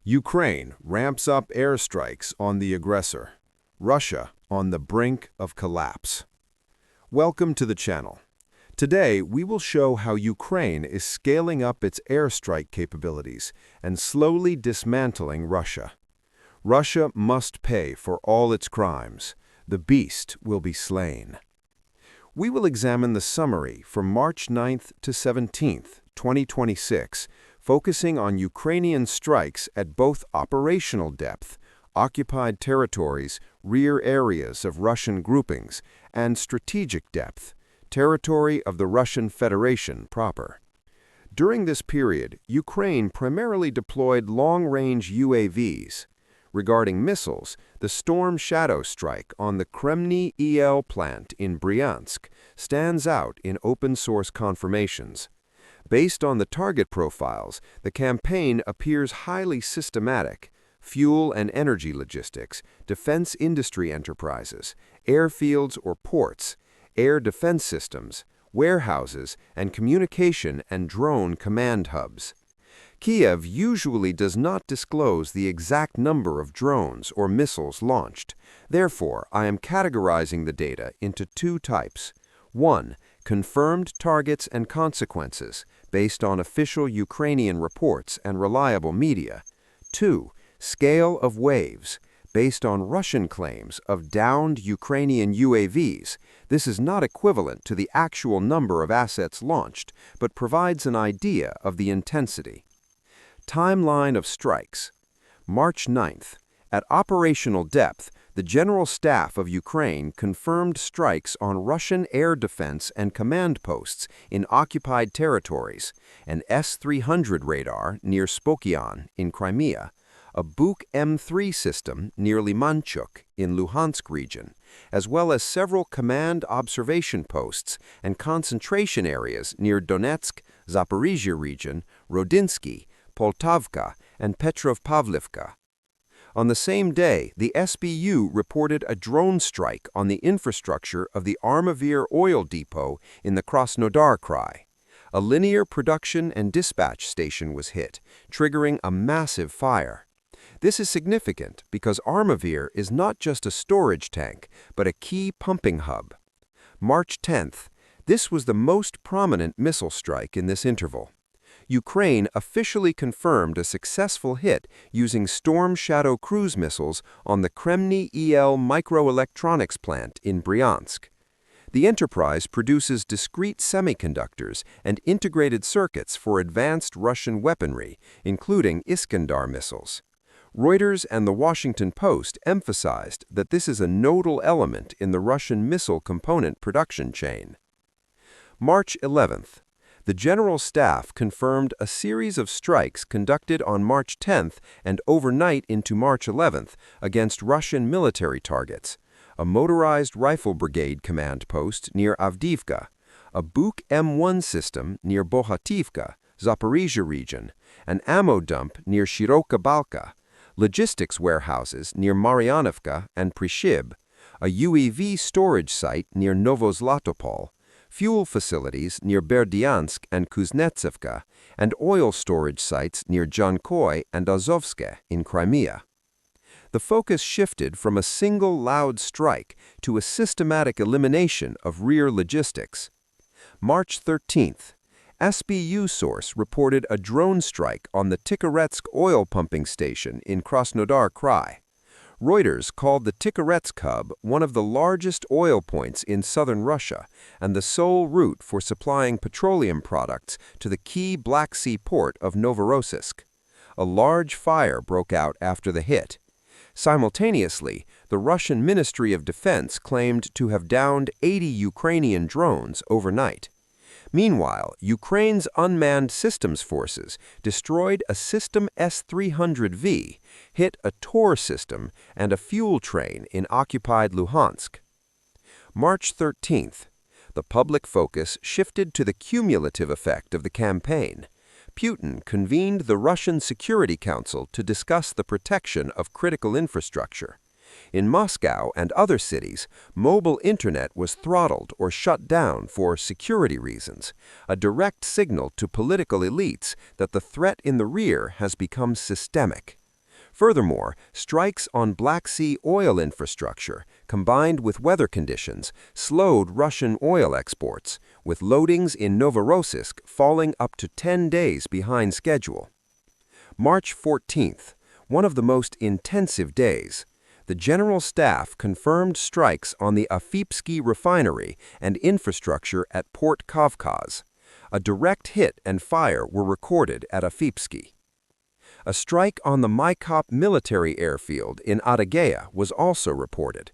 Ukraine ramps up airstrikes on the aggressor. Russia on the brink of collapse. Welcome to the channel. Today, we will show how Ukraine is scaling up its airstrike capabilities and slowly dismantling Russia. Russia must pay for all its crimes. The beast will be slain. We will examine the summary from March 9th to 17th, 2026, focusing on Ukrainian strikes at both operational depth, occupied territories, rear areas of Russian groupings, and strategic depth, territory of the Russian Federation proper. During this period, Ukraine primarily deployed long-range UAVs. Regarding missiles, the Storm Shadow strike on the Kremniy EL plant in Bryansk stands out in open-source confirmations. Based on the target profiles, the campaign appears highly systematic: fuel and energy logistics, defense industry enterprises, airfields or ports, air defense systems, warehouses, and communication and drone command hubs. Kiev usually does not disclose the exact number of drones or missiles launched. Therefore, I am categorizing the data into two types. 1. Confirmed targets and consequences, based on official Ukrainian reports and reliable media. 2. Scale of waves, based on Russian claims of downed Ukrainian UAVs. This is not equivalent to the actual number of assets launched, but provides an idea of the intensity. Timeline of strikes. March 9th. At operational depth, the General Staff of Ukraine confirmed strikes on Russian air defense and command posts in occupied territories, an S-300 radar near Spokane in Crimea, a Buk M3 system near Limanchuk in Luhansk region, as well as several command observation posts and concentration areas near Donetsk, Zaporizhia region, Rodinsky, Poltavka, and Petropavlivka. On the same day, the SBU reported a drone strike on the infrastructure of the Armavir oil depot in the Krasnodar Krai. A linear production and dispatch station was hit, triggering a massive fire. This is significant because Armavir is not just a storage tank, but a key pumping hub. March 10th. This was the most prominent missile strike in this interval. Ukraine officially confirmed a successful hit using Storm Shadow cruise missiles on the Kremniy EL microelectronics plant in Bryansk. The enterprise produces discrete semiconductors and integrated circuits for advanced Russian weaponry, including Iskandar missiles. Reuters and the Washington Post emphasized that this is a nodal element in the Russian missile component production chain. March 11th. The General Staff confirmed a series of strikes conducted on March 10th and overnight into March 11th against Russian military targets: a motorized rifle brigade command post near Avdiivka, a Buk M1 system near Bohativka, Zaporizhia region, an ammo dump near Shiroka Balka, logistics warehouses near Marianovka and Prishib, a UAV storage site near Novozlatopol, fuel facilities near Berdyansk and Kuznetsevka, and oil storage sites near Jankoy and Azovske in Crimea. The focus shifted from a single loud strike to a systematic elimination of rear logistics. March 13th. SBU source reported a drone strike on the Tikhoretsk oil pumping station in Krasnodar Krai. Reuters called the Tikhoretsk hub one of the largest oil points in southern Russia and the sole route for supplying petroleum products to the key Black Sea port of Novorossiysk. A large fire broke out after the hit. Simultaneously, the Russian Ministry of Defense claimed to have downed 80 Ukrainian drones overnight. Meanwhile, Ukraine's unmanned systems forces destroyed a System S-300V, hit a Tor system, and a fuel train in occupied Luhansk. March 13th. The public focus shifted to the cumulative effect of the campaign. Putin convened the Russian Security Council to discuss the protection of critical infrastructure. In Moscow and other cities, mobile internet was throttled or shut down for security reasons, a direct signal to political elites that the threat in the rear has become systemic. Furthermore, strikes on Black Sea oil infrastructure, combined with weather conditions, slowed Russian oil exports, with loadings in Novorossiysk falling up to 10 days behind schedule. March 14th, one of the most intensive days. The General Staff confirmed strikes on the Afipsky refinery and infrastructure at Port Kavkaz. A direct hit and fire were recorded at Afipsky. A strike on the Mykop military airfield in Adygea was also reported.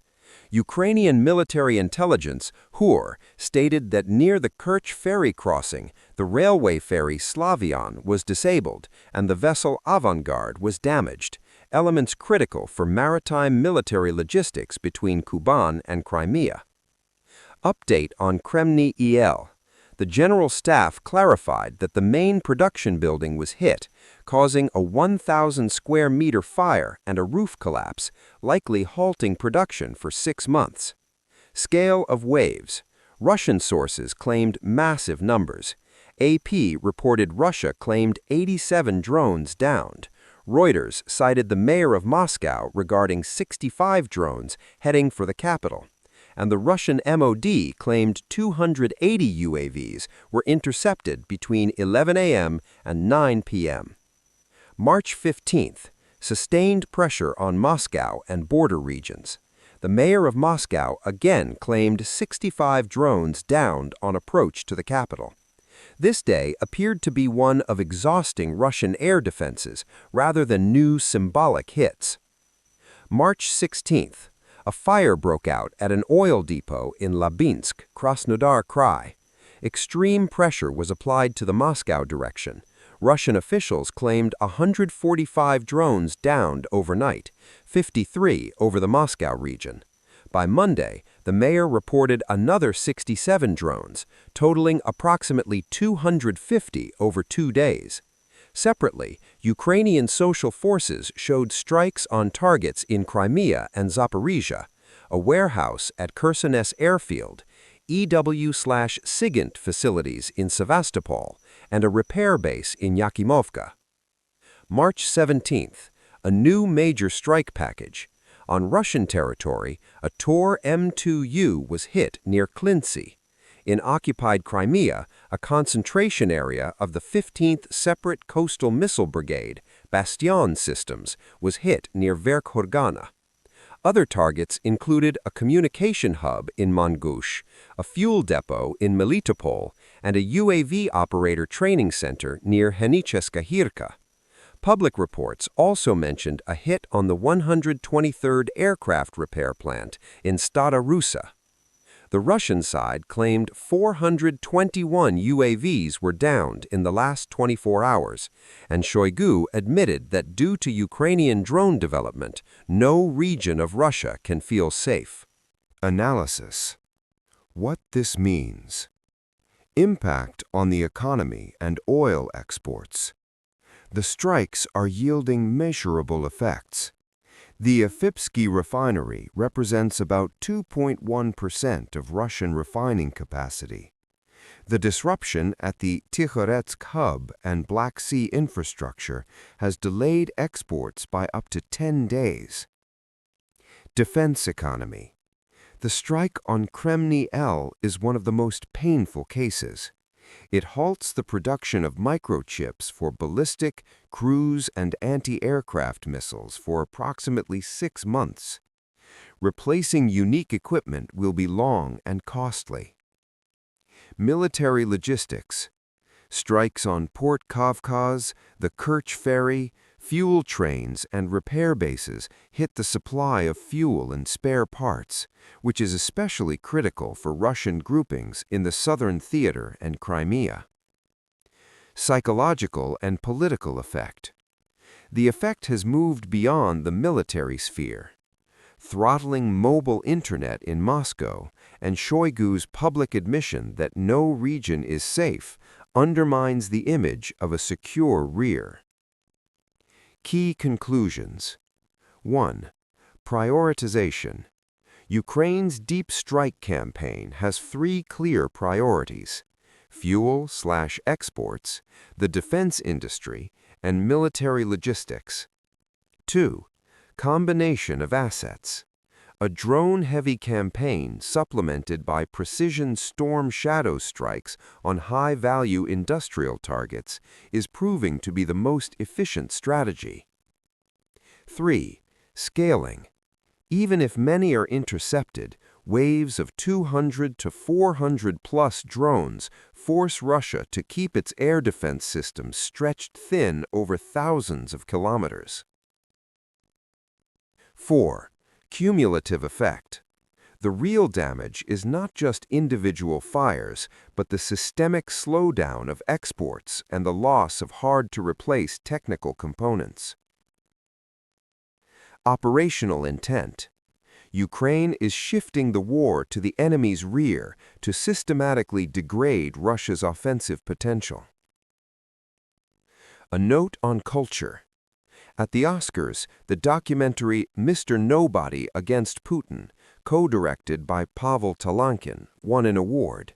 Ukrainian military intelligence, HUR, stated that near the Kerch ferry crossing, the railway ferry Slavian was disabled and the vessel Avangard was damaged, elements critical for maritime military logistics between Kuban and Crimea. Update on Kremniy EL. The General Staff clarified that the main production building was hit, causing a 1,000 square meter fire and a roof collapse, likely halting production for 6 months. Scale of waves. Russian sources claimed massive numbers. AP reported Russia claimed 87 drones downed. Reuters cited the mayor of Moscow regarding 65 drones heading for the capital. And the Russian MOD claimed 280 UAVs were intercepted between 11 a.m. and 9 p.m. March 15th, sustained pressure on Moscow and border regions. The mayor of Moscow again claimed 65 drones downed on approach to the capital. This day appeared to be one of exhausting Russian air defenses rather than new symbolic hits. March 16th, a fire broke out at an oil depot in Labinsk, Krasnodar Krai. Extreme pressure was applied to the Moscow direction. Russian officials claimed 145 drones downed overnight, 53 over the Moscow region. By Monday, the mayor reported another 67 drones, totaling approximately 250 over 2 days. Separately, Ukrainian social forces showed strikes on targets in Crimea and Zaporizhia, a warehouse at Khersones airfield, EW/SIGINT facilities in Sevastopol, and a repair base in Yakimovka. March 17th, a new major strike package. On Russian territory, a Tor M2U was hit near Kremlin. In occupied Crimea, a concentration area of the 15th Separate Coastal Missile Brigade, Bastion Systems, was hit near Verkhoryana. Other targets included a communication hub in Mangush, a fuel depot in Melitopol, and a UAV operator training center near Henicheska-Hirka. Public reports also mentioned a hit on the 123rd Aircraft Repair Plant in Stada Russa. The Russian side claimed 421 UAVs were downed in the last 24 hours, and Shoigu admitted that due to Ukrainian drone development, no region of Russia can feel safe. Analysis. What this means. Impact on the economy and oil exports. The strikes are yielding measurable effects. The Afipsky refinery represents about 2.1% of Russian refining capacity. The disruption at the Tikhoretsk hub and Black Sea infrastructure has delayed exports by up to 10 days. Defense economy. The strike on Kremniy L is one of the most painful cases. It halts the production of microchips for ballistic, cruise, and anti-aircraft missiles for approximately 6 months. Replacing unique equipment will be long and costly. Military logistics. Strikes on Port Kavkaz, the Kerch ferry, fuel trains, and repair bases hit the supply of fuel and spare parts, which is especially critical for Russian groupings in the southern theater and Crimea. Psychological and political effect. The effect has moved beyond the military sphere. Throttling mobile internet in Moscow and Shoigu's public admission that no region is safe undermines the image of a secure rear. Key conclusions. 1. Prioritization. Ukraine's deep strike campaign has 3 clear priorities: fuel/exports, the defense industry, and military logistics. 2. Combination of assets. A drone-heavy campaign supplemented by precision storm shadow strikes on high-value industrial targets is proving to be the most efficient strategy. 3. Scaling. Even if many are intercepted, waves of 200 to 400 plus drones force Russia to keep its air defense systems stretched thin over thousands of kilometers. 4. Cumulative effect. The real damage is not just individual fires, but the systemic slowdown of exports and the loss of hard-to-replace technical components. Operational intent. Ukraine is shifting the war to the enemy's rear to systematically degrade Russia's offensive potential. A note on culture. At the Oscars, the documentary Mr. Nobody Against Putin, co-directed by Pavel Talankin, won an award.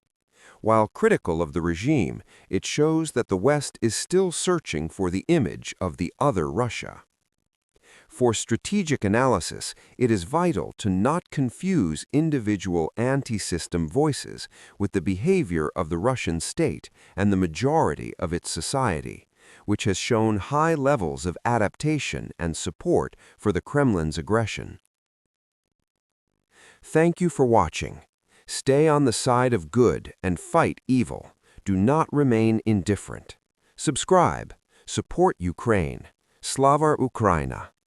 While critical of the regime, it shows that the West is still searching for the image of the other Russia. For strategic analysis, it is vital to not confuse individual anti-system voices with the behavior of the Russian state and the majority of its society, which has shown high levels of adaptation and support for the Kremlin's aggression. Thank you for watching. Stay on the side of good and fight evil. Do not remain indifferent. Subscribe. Support Ukraine. Slava Ukraina.